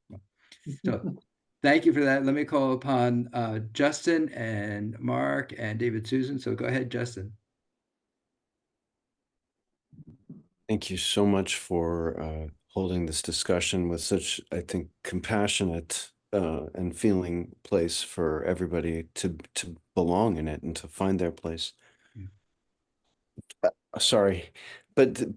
So thank you for that. Let me call upon Justin and Mark and David Susan. So go ahead, Justin. Thank you so much for holding this discussion with such, I think, compassionate and feeling place for everybody to belong in it and to find their place. Sorry, but the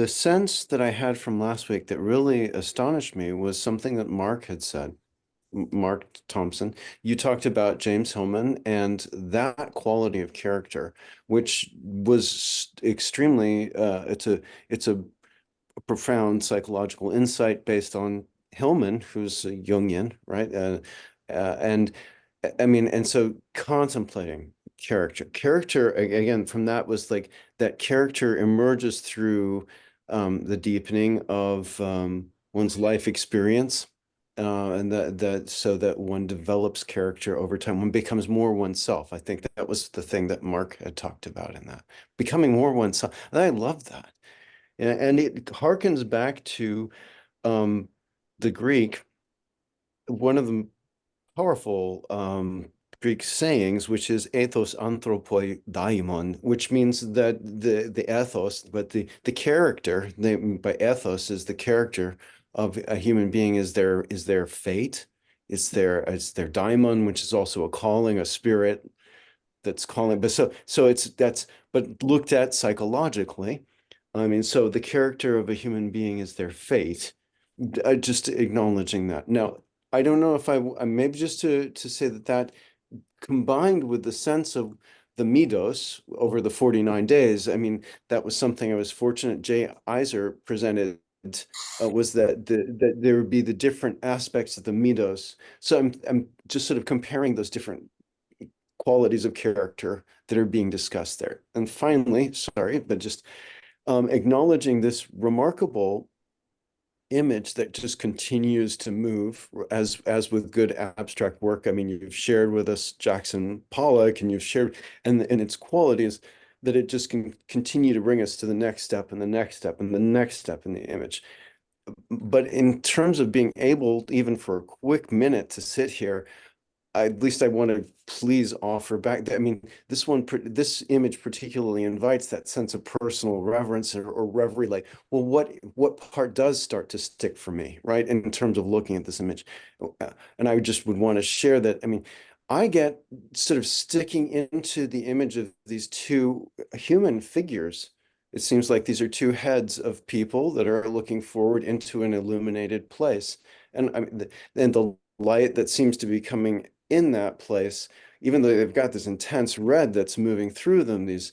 sense that I had from last week that really astonished me was something that Mark had said. Mark Thompson, you talked about James Hillman and that quality of character, which was extremely, it's a profound psychological insight based on Hillman, who's a Jungian, right? And I mean, and so contemplating character again, from that was like that character emerges through the deepening of one's life experience. And that so that one develops character over time, one becomes more oneself. I think that was the thing that Mark had talked about in that, becoming more oneself. And I love that. And it harkens back to the Greek, one of the powerful Greek sayings, which is ethos anthropoi daimon, which means that the ethos, but the character, by ethos is the character of a human being, is their fate, it's their daimon, which is also a calling, a spirit that's calling. But but looked at psychologically, I mean, so the character of a human being is their fate. Just acknowledging that. Now, I don't know if maybe just to say that combined with the sense of the midos over the 49 days, I mean, that was something I was fortunate Jay Iser presented, was that there would be the different aspects of the midos. So I'm just sort of comparing those different qualities of character that are being discussed there. And finally, sorry, but just acknowledging this remarkable image that just continues to move as with good abstract work. I mean, you've shared with us Jackson Pollock, and you've shared and its qualities, that it just can continue to bring us to the next step and the next step and the next step in the image. But in terms of being able, even for a quick minute, to sit here, at least I want to please offer back that, I mean, this image particularly invites that sense of personal reverence or reverie, like, well, what part does start to stick for me, right? In terms of looking at this image. And I just would want to share that, I mean, I get sort of sticking into the image of these two human figures. It seems like these are two heads of people that are looking forward into an illuminated place. And I mean, and the light that seems to be coming in that place, even though they've got this intense red that's moving through them, these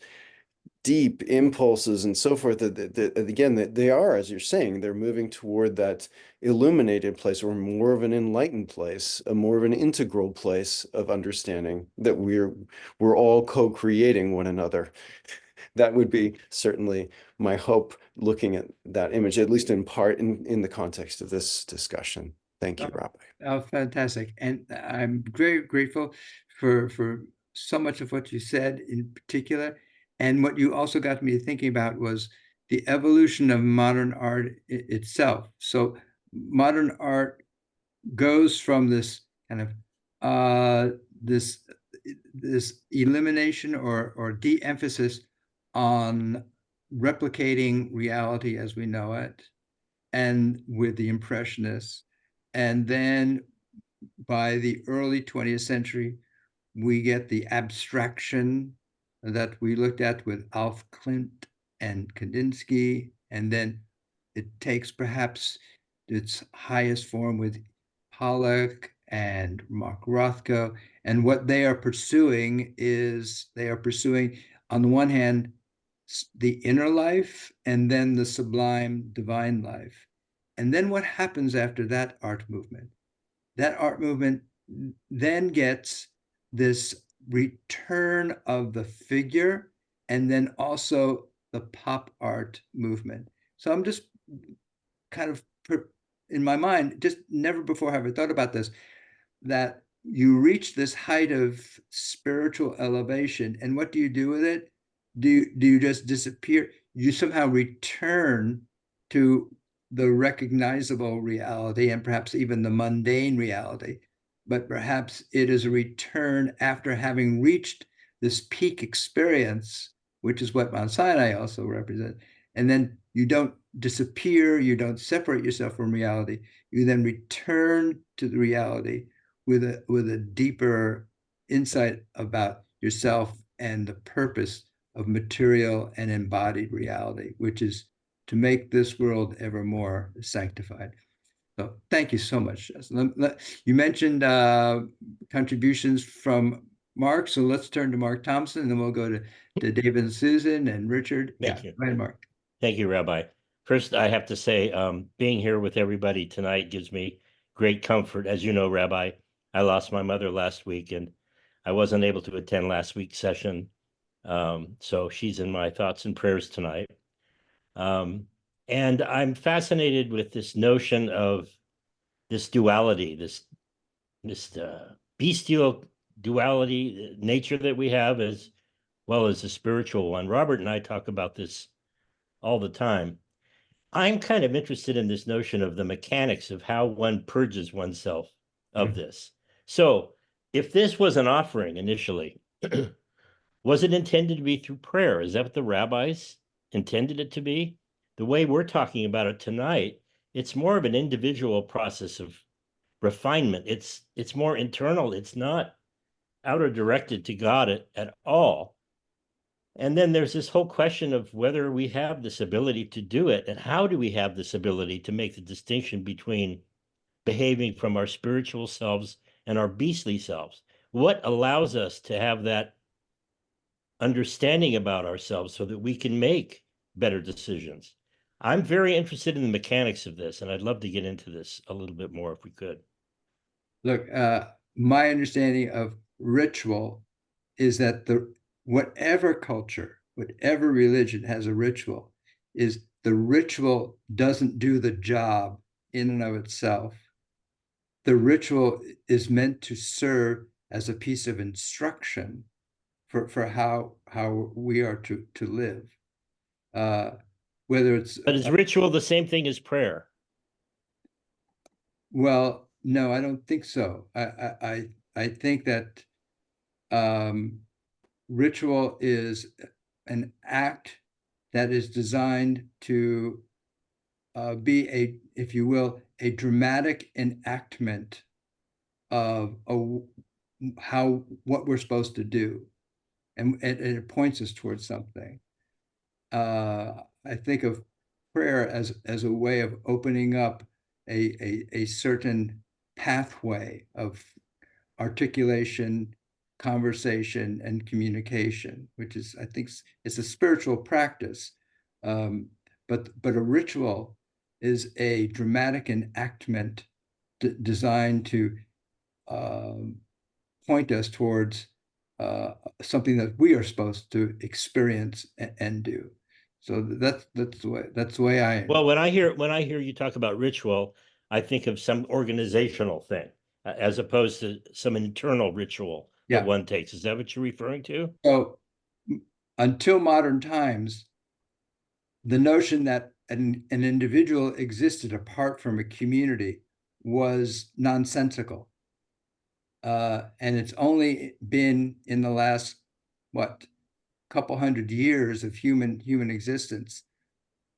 deep impulses and so forth, that again, that they are, as you're saying, they're moving toward that illuminated place, or more of an enlightened place, a more of an integral place of understanding, that we're all co-creating one another. That would be certainly my hope, looking at that image, at least in part, in the context of this discussion. Thank you, Rabbi. Oh, fantastic. And I'm very grateful for so much of what you said in particular. And what you also got me thinking about was the evolution of modern art itself. So modern art goes from this kind of this elimination or de-emphasis on replicating reality as we know it, and with the Impressionists. And then by the early 20th century, we get the abstraction that we looked at with Alf Klimt and Kandinsky, and then it takes perhaps its highest form with Pollock and Mark Rothko. And what they are pursuing is on the one hand, the inner life, and then the sublime divine life. And then what happens after that art movement? That art movement then gets this return of the figure, and then also the pop art movement. So I'm just kind of, in my mind, just never before have I thought about this, that you reach this height of spiritual elevation, and what do you do with it? Do you just disappear? You somehow return to the recognizable reality and perhaps even the mundane reality, but perhaps it is a return after having reached this peak experience, which is what Mount Sinai also represents. And then you don't disappear, you don't separate yourself from reality, you then return to the reality with a deeper insight about yourself and the purpose of material and embodied reality, which is to make this world ever more sanctified. So thank you so much. You mentioned contributions from Mark, so let's turn to Mark Thompson, and then we'll go to David and Susan and Richard. Thank you. Go ahead, Mark. Thank you, Rabbi. First, I have to say, being here with everybody tonight gives me great comfort. As you know, Rabbi, I lost my mother last week, and I wasn't able to attend last week's session. So she's in my thoughts and prayers tonight. And I'm fascinated with this notion of this duality, this bestial duality nature that we have, as well as the spiritual one. Robert and I talk about this all the time. I'm kind of interested in this notion of the mechanics of how one purges oneself of this. So if this was an offering initially, was it intended to be through prayer? Is that what the rabbis intended it to be? The way we're talking about it tonight, it's more of an individual process of refinement. It's more internal. It's not outer directed to God at all. And then there's this whole question of whether we have this ability to do it, and how do we have this ability to make the distinction between behaving from our spiritual selves and our beastly selves? What allows us to have that understanding about ourselves so that we can make better decisions? I'm very interested in the mechanics of this, and I'd love to get into this a little bit more if we could. Look, my understanding of ritual is that whatever culture, whatever religion has a ritual, is the ritual doesn't do the job in and of itself. The ritual is meant to serve as a piece of instruction for how we are to live. Whether it's But is ritual the same thing as prayer? Well, no, I don't think so. I think that ritual is an act that is designed to be if you will, a dramatic enactment of what we're supposed to do, and it points us towards something. I think of prayer as a way of opening up a certain pathway of articulation, conversation, and communication, which is, I think, it's a spiritual practice. But a ritual is a dramatic enactment designed to point us towards something that we are supposed to experience and do. So that's the way I. Well, when I hear you talk about ritual, I think of some organizational thing as opposed to some internal ritual that one takes. Is that what you're referring to? So until modern times, the notion that an individual existed apart from a community was nonsensical. And it's only been in the last, couple hundred years of human existence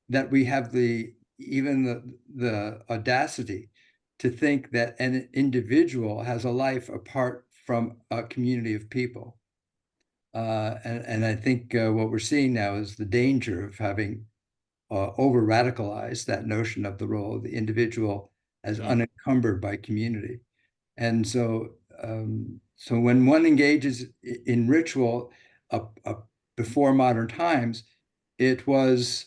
that we have even the audacity to think that an individual has a life apart from a community of people. And I think what we're seeing now is the danger of having over-radicalized that notion of the role of the individual as unencumbered by community. And so when one engages in ritual before modern times, it was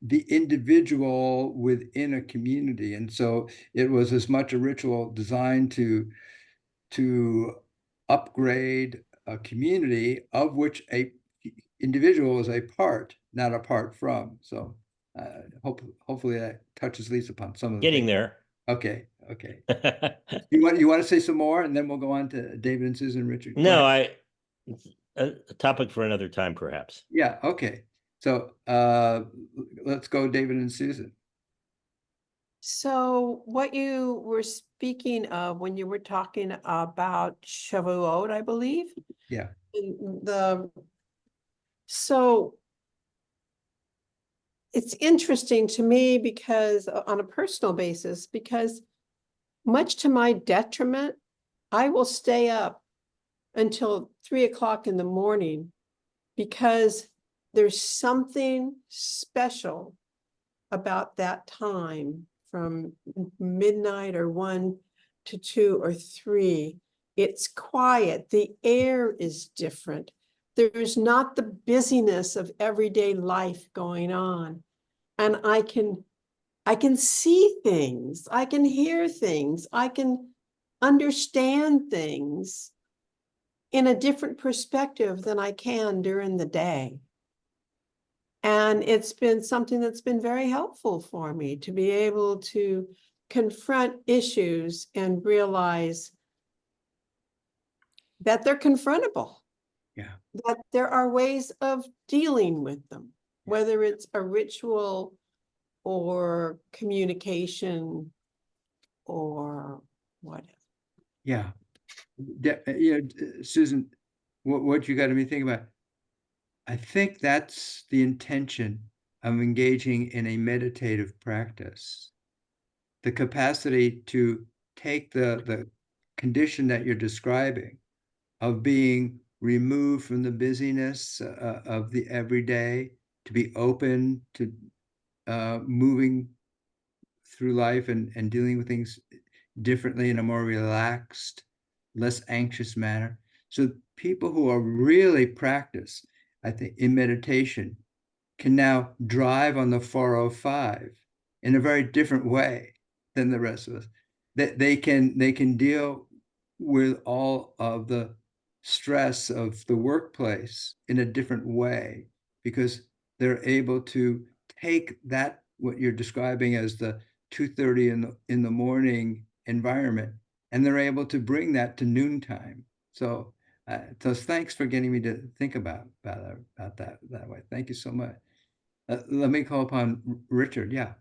the individual within a community. And so it was as much a ritual designed to upgrade a community of which a individual is a part, not apart from. So hopefully that touches at least upon some of the Getting things. there. Okay. You want to say some more, and then we'll go on to David and Susan, Richard. No, a topic for another time, perhaps. Yeah. Okay. So let's go, David and Susan. So what you were speaking of when you were talking about Shavuot, I believe. Yeah. So it's interesting to me because on a personal basis, because much to my detriment, I will stay up until 3 o'clock in the morning because there's something special about that time from midnight or 1 to 2 or 3. It's quiet. The air is different. There's not the busyness of everyday life going on. And I can see things, I can hear things, I can understand things in a different perspective than I can during the day. And it's been something that's been very helpful for me to be able to confront issues and realize that they're confrontable. Yeah. That there are ways of dealing with them, whether it's a ritual or communication or whatever. Yeah. Susan, what you got me thinking about? I think that's the intention of engaging in a meditative practice. The capacity to take the condition that you're describing of being removed from the busyness of the everyday, to be open to moving through life and dealing with things differently in a more relaxed, less anxious manner. So people who are really practiced, I think, in meditation can now drive on the 405 in a very different way than the rest of us. That they can deal with all of the stress of the workplace in a different way because they're able to take that, what you're describing as the 2:30 in the morning environment, and they're able to bring that to noontime. So thanks for getting me to think about that way. Thank you so much. Let me call upon Richard. Yeah.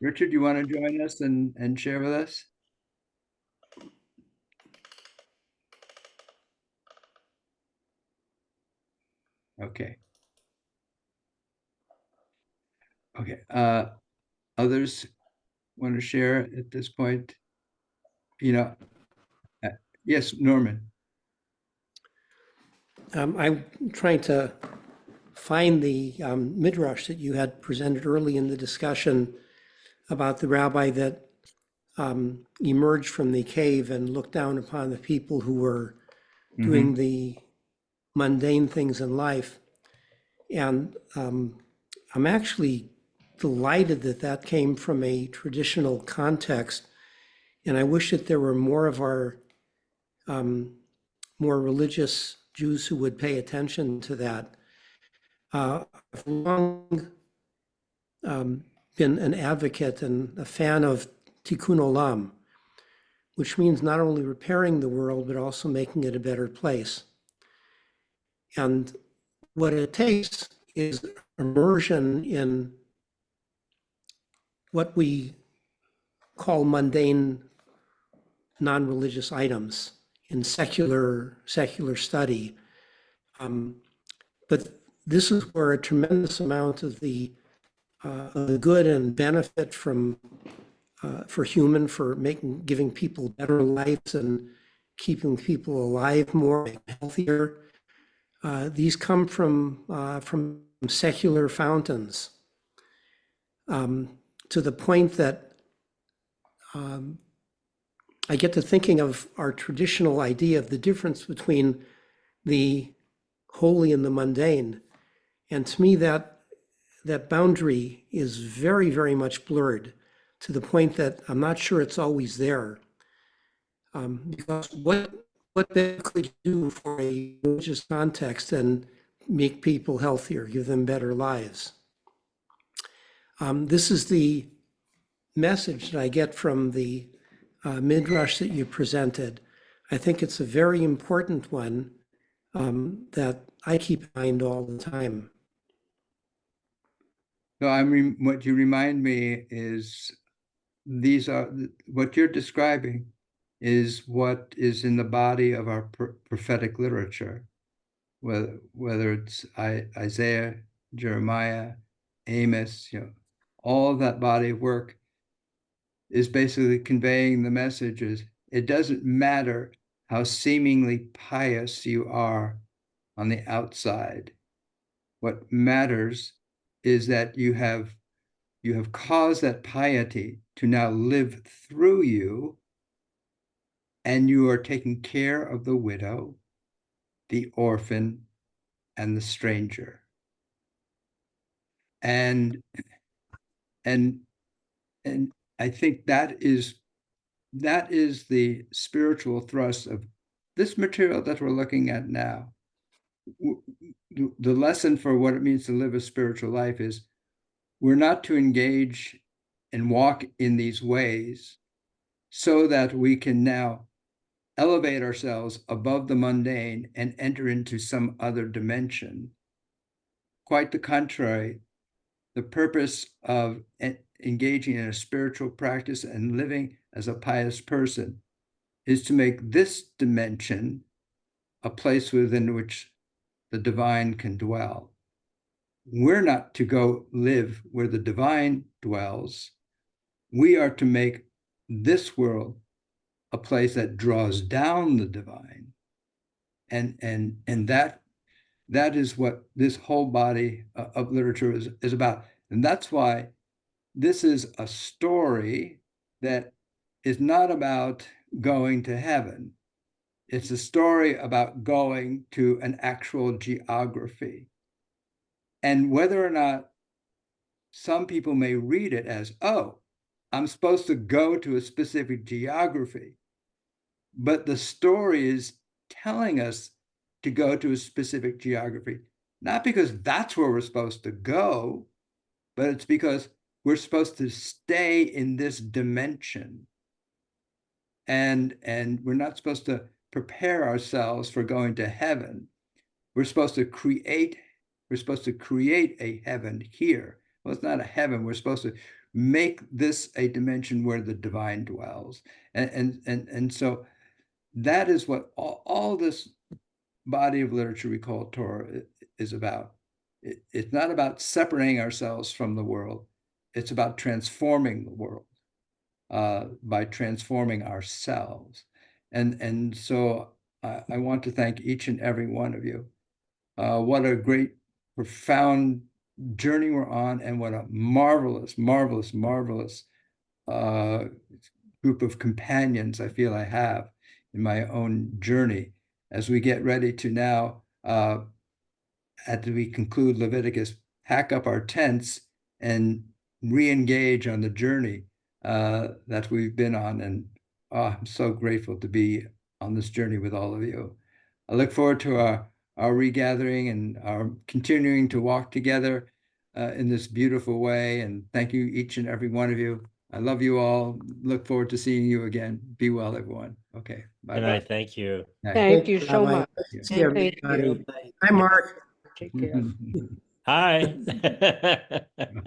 Richard, you want to join us and share with us? Okay. Okay. Others want to share at this point? Yes, Norman. I'm trying to find the midrash that you had presented early in the discussion about the rabbi that emerged from the cave and looked down upon the people who were doing the mundane things in life. And I'm actually delighted that that came from a traditional context. And I wish that there were more of our more religious Jews who would pay attention to that. I've long been an advocate and a fan of tikkun olam, which means not only repairing the world, but also making it a better place. And what it takes is immersion in what we call mundane, non-religious items in secular study. But this is where a tremendous amount of the good and benefit from for giving people better lives and keeping people alive more, healthier. These come from secular fountains, to the point that I get to thinking of our traditional idea of the difference between the holy and the mundane. And to me, that boundary is very, very much blurred, to the point that I'm not sure it's always there. Because what better could you do for a religious context and make people healthier, give them better lives? This is the message that I get from the midrash that you presented. I think it's a very important one that I keep in mind all the time. So what you remind me is what you're describing is what is in the body of our prophetic literature, whether it's Isaiah, Jeremiah, Amos, all of that body of work is basically conveying the messages. It doesn't matter how seemingly pious you are on the outside. What matters is that you have caused that piety to now live through you, and you are taking care of the widow, the orphan, and the stranger. And I think that is the spiritual thrust of this material that we're looking at now. The lesson for what it means to live a spiritual life is we're not to engage and walk in these ways so that we can now elevate ourselves above the mundane and enter into some other dimension. Quite the contrary, the purpose of engaging in a spiritual practice and living as a pious person is to make this dimension a place within which the divine can dwell. We're not to go live where the divine dwells. We are to make this world a place that draws down the divine. And that is what this whole body of literature is about. And that's why this is a story that is not about going to heaven. It's a story about going to an actual geography. And whether or not some people may read it as, oh, I'm supposed to go to a specific geography, but the story is telling us to go to a specific geography, not because that's where we're supposed to go, but it's because we're supposed to stay in this dimension. And we're not supposed to prepare ourselves for going to heaven. We're supposed to create a heaven here. Well, it's not a heaven. We're supposed to make this a dimension where the divine dwells. And so that is what all this body of literature we call Torah is about. It's not about separating ourselves from the world. It's about transforming the world by transforming ourselves. And so I want to thank each and every one of you. What a great, profound journey we're on, and what a marvelous, marvelous, marvelous group of companions I feel I have in my own journey as we get ready to now, after we conclude Leviticus, pack up our tents and re-engage on the journey that we've been on. And I'm so grateful to be on this journey with all of you. I look forward to our regathering and our continuing to walk together in this beautiful way. And thank you, each and every one of you. I love you all. Look forward to seeing you again. Be well, everyone. Okay. Bye. Good night. Thank you. Thank you so Rabbi. much. See Thank everybody. you. Hi, Mark. Take care. Hi. Okay.